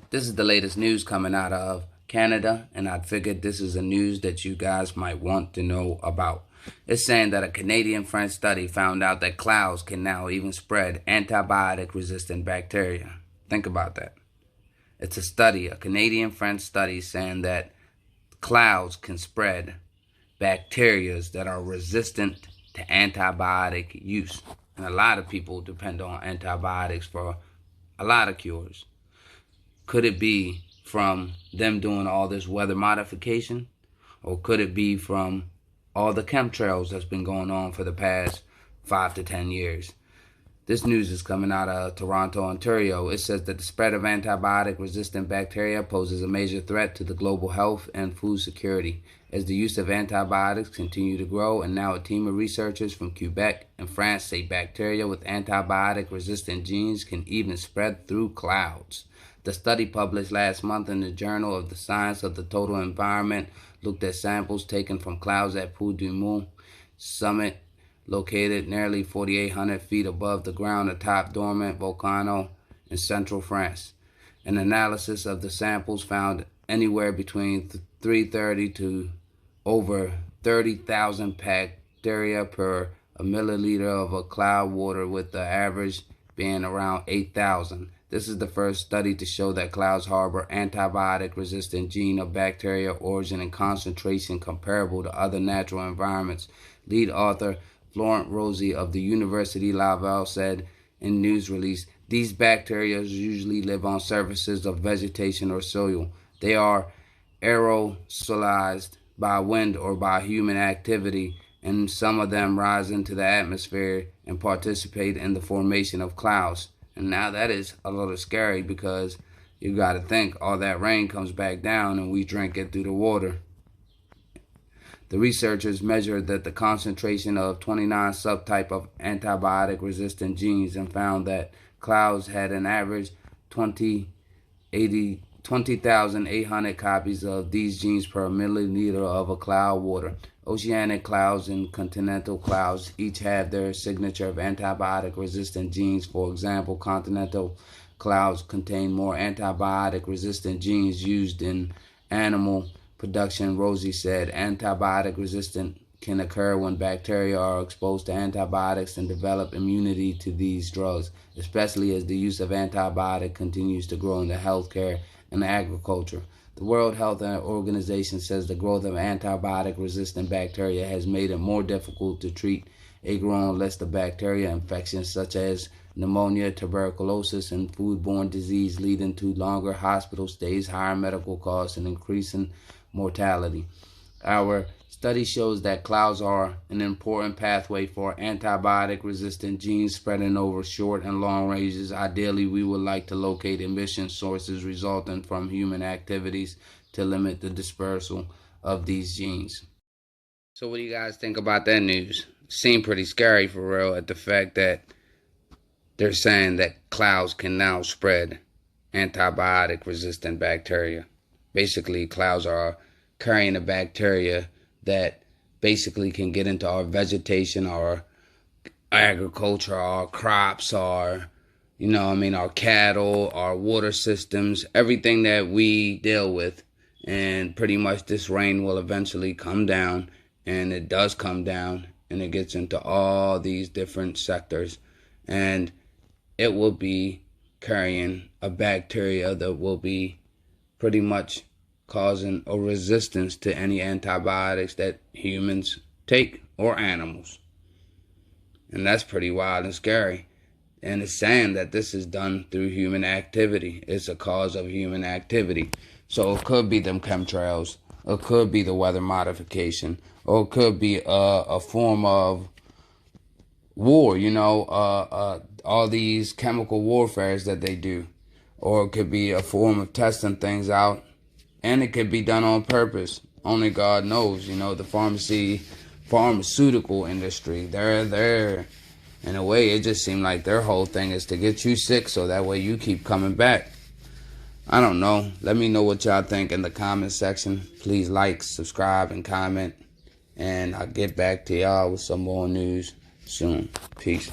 This is the latest news coming out of Canada, and I figured this is a news that you guys might want to know about. It's saying that a Canadian-French study found out that clouds can now even spread antibiotic-resistant bacteria. Think about that. It's a Canadian-French study saying that clouds can spread bacteria that are resistant to antibiotic use. And a lot of people depend on antibiotics for a lot of cures. Could it be from them doing all this weather modification? Or could it be from all the chemtrails that's been going on for the past 5 to 10 years? This news is coming out of Toronto, Ontario. It says that the spread of antibiotic-resistant bacteria poses a major threat to the global health and food security as the use of antibiotics continue to grow, and now a team of researchers from Quebec and France say bacteria with antibiotic-resistant genes can even spread through clouds. The study, published last month in the Journal of the Science of the Total Environment, looked at samples taken from clouds at Puy du Mont summit, located nearly 4,800 feet above the ground atop dormant volcano in central France. An analysis of the samples found anywhere between 330 to over 30,000 bacteria per a milliliter of a cloud water, with the average being around 8,000. This is the first study to show that clouds harbor antibiotic-resistant gene of bacteria origin and concentration comparable to other natural environments. Lead author Florent Rosie of the University Laval said in news release, "These bacteria usually live on surfaces of vegetation or soil. They are aerosolized by wind or by human activity, and some of them rise into the atmosphere and participate in the formation of clouds." And now that is a little scary, because you got to think all that rain comes back down and we drink it through the water. The researchers measured that the concentration of 29 subtype of antibiotic-resistant genes and found that clouds had an average 20,800 copies of these genes per milliliter of a cloud water. Oceanic clouds and continental clouds each have their signature of antibiotic-resistant genes. For example, continental clouds contain more antibiotic-resistant genes used in animal production. Rosie said antibiotic resistance can occur when bacteria are exposed to antibiotics and develop immunity to these drugs, especially as the use of antibiotic continues to grow in the healthcare and agriculture. The World Health Organization says the growth of antibiotic-resistant bacteria has made it more difficult to treat a growing list of bacteria infections such as pneumonia, tuberculosis, and foodborne disease, leading to longer hospital stays, higher medical costs, and increasing mortality. Our study shows that clouds are an important pathway for antibiotic-resistant genes spreading over short and long ranges. Ideally, we would like to locate emission sources resulting from human activities to limit the dispersal of these genes. So what do you guys think about that news? Seemed pretty scary for real, at the fact that they're saying that clouds can now spread antibiotic-resistant bacteria. Basically, clouds are carrying a bacteria that basically can get into our vegetation, our agriculture, our crops, our cattle, our water systems, everything that we deal with. And pretty much this rain will eventually come down, and it does come down, and it gets into all these different sectors, and it will be carrying a bacteria that will be pretty much causing a resistance to any antibiotics that humans take or animals. And that's pretty wild and scary. And it's saying that this is done through human activity. It's a cause of human activity. So it could be them chemtrails, it could be the weather modification, or it could be a form of war, all these chemical warfares that they do. Or it could be a form of testing things out. And it could be done on purpose. Only God knows. The pharmaceutical industry, they're in a way, it just seemed like their whole thing is to get you sick so that way you keep coming back. I don't know. Let me know what y'all think in the comment section. Please like, subscribe, and comment. And I'll get back to y'all with some more news soon. Peace.